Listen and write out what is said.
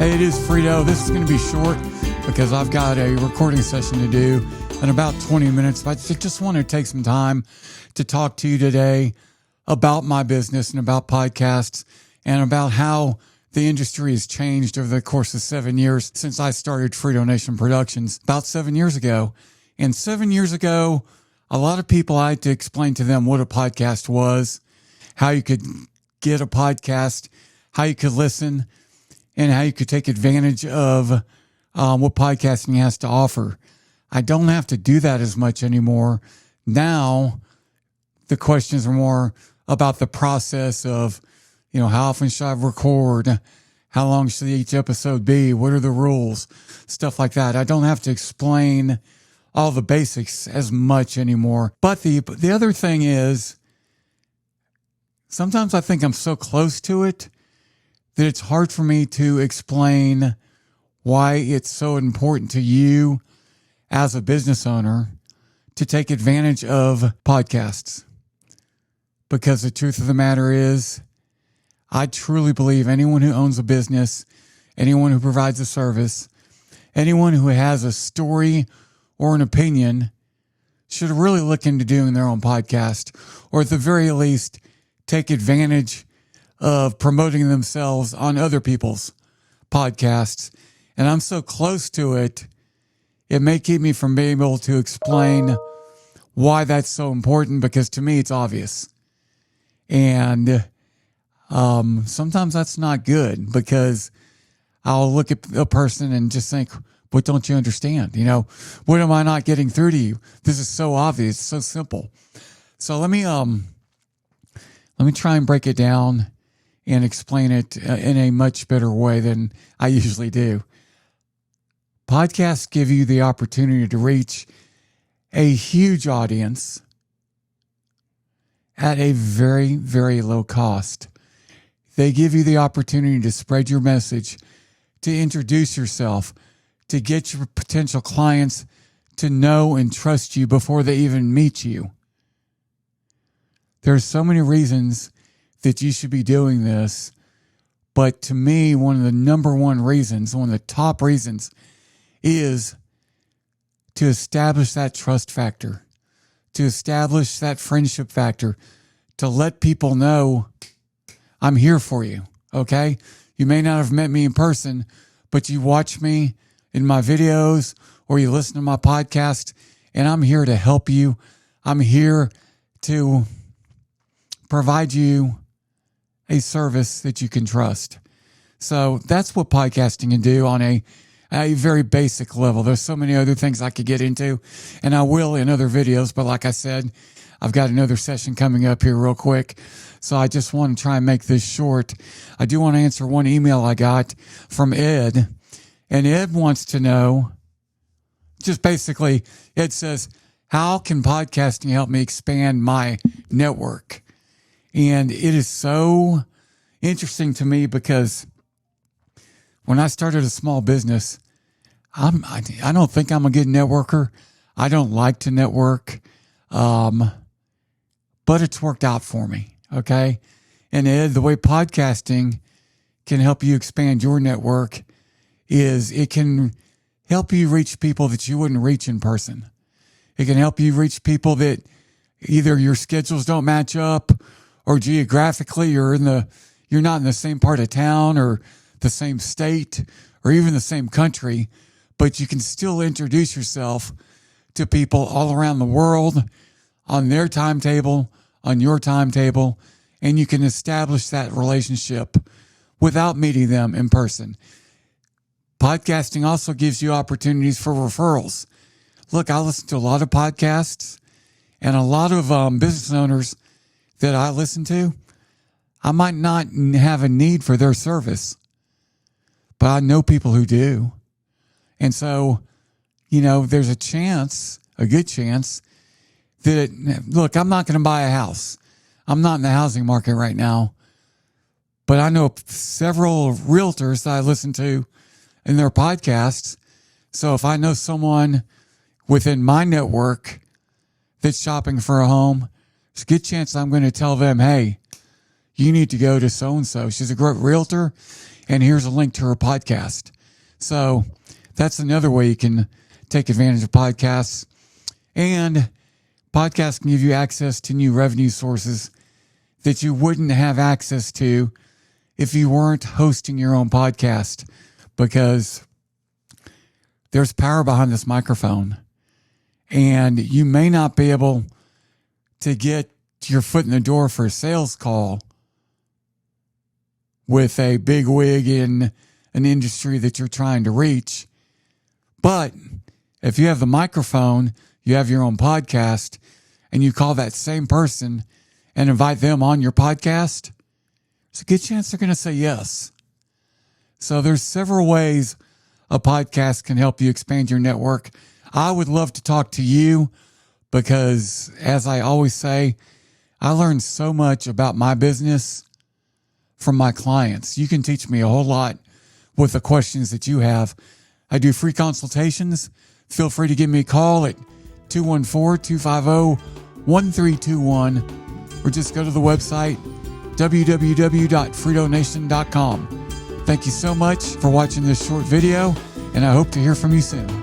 Hey, it is Frito. This is going to be short because I've got a recording session to do in about 20 minutes. But I just want to take some time to talk to you today about my business and about podcasts and about how the industry has changed over the course of 7 years since I started Frito Nation Productions about 7 years ago. And 7 years ago, a lot of people, I had to explain to them what a podcast was, how you could get a podcast, how you could listen, and how you could take advantage of what podcasting has to offer. I don't have to do that as much anymore. Now, the questions are more about the process of, how often should I record? How long should each episode be? What are the rules? Stuff like that. I don't have to explain all the basics as much anymore. But the other thing is, sometimes I think I'm so close to it that it's hard for me to explain why it's so important to you as a business owner to take advantage of podcasts. Because the truth of the matter is, I truly believe anyone who owns a business, anyone who provides a service, anyone who has a story or an opinion should really look into doing their own podcast, or at the very least, take advantage of promoting themselves on other people's podcasts. And I'm so close to it, it may keep me from being able to explain why that's so important, because to me it's obvious. And sometimes that's not good, because I'll look at a person and just think, what don't you understand? What am I not getting through to you? This is so obvious, so simple. So let me try and break it down and explain it in a much better way than I usually do. Podcasts give you the opportunity to reach a huge audience at a very, very low cost. They give you the opportunity to spread your message, to introduce yourself, to get your potential clients to know and trust you before they even meet you. There's so many reasons that you should be doing this, but to me, one of the number one reasons, one of the top reasons, is to establish that trust factor, to establish that friendship factor, to let people know I'm here for you, okay? You may not have met me in person, but you watch me in my videos or you listen to my podcast, and I'm here to help you. I'm here to provide you a service that you can trust. So that's what podcasting can do on a very basic level. There's so many other things I could get into, and I will in other videos. But like I said, I've got another session coming up here real quick. So I just want to try and make this short. I do want to answer one email I got from Ed. And Ed wants to know, just basically, Ed says, how can podcasting help me expand my network? And it is so interesting to me because when I started a small business, I don't think I'm a good networker. I don't like to network, but it's worked out for me, okay? And Ed, the way podcasting can help you expand your network is it can help you reach people that you wouldn't reach in person. It can help you reach people that either your schedules don't match up, or geographically you're not in the same part of town or the same state or even the same country, but you can still introduce yourself to people all around the world on their timetable, on your timetable, and you can establish that relationship without meeting them in person. Podcasting also gives you opportunities for referrals. Look, I listen to a lot of podcasts, and a lot of business owners that I listen to, I might not have a need for their service, but I know people who do. And so, there's a good chance that, look, I'm not going to buy a house. I'm not in the housing market right now, but I know several realtors that I listen to in their podcasts. So if I know someone within my network that's shopping for a home, there's a good chance I'm going to tell them, hey, you need to go to so-and-so. She's a great realtor, and here's a link to her podcast. So that's another way you can take advantage of podcasts. And podcasts can give you access to new revenue sources that you wouldn't have access to if you weren't hosting your own podcast, because there's power behind this microphone, and you may not be able to get your foot in the door for a sales call with a big wig in an industry that you're trying to reach. But if you have the microphone, you have your own podcast, and you call that same person and invite them on your podcast, there's a good chance they're going to say yes. So there's several ways a podcast can help you expand your network. I would love to talk to you because, as I always say, I learn so much about my business from my clients. You can teach me a whole lot with the questions that you have. I do free consultations. Feel free to give me a call at 214-250-1321, or just go to the website www.fredonation.com. Thank you so much for watching this short video, and I hope to hear from you soon.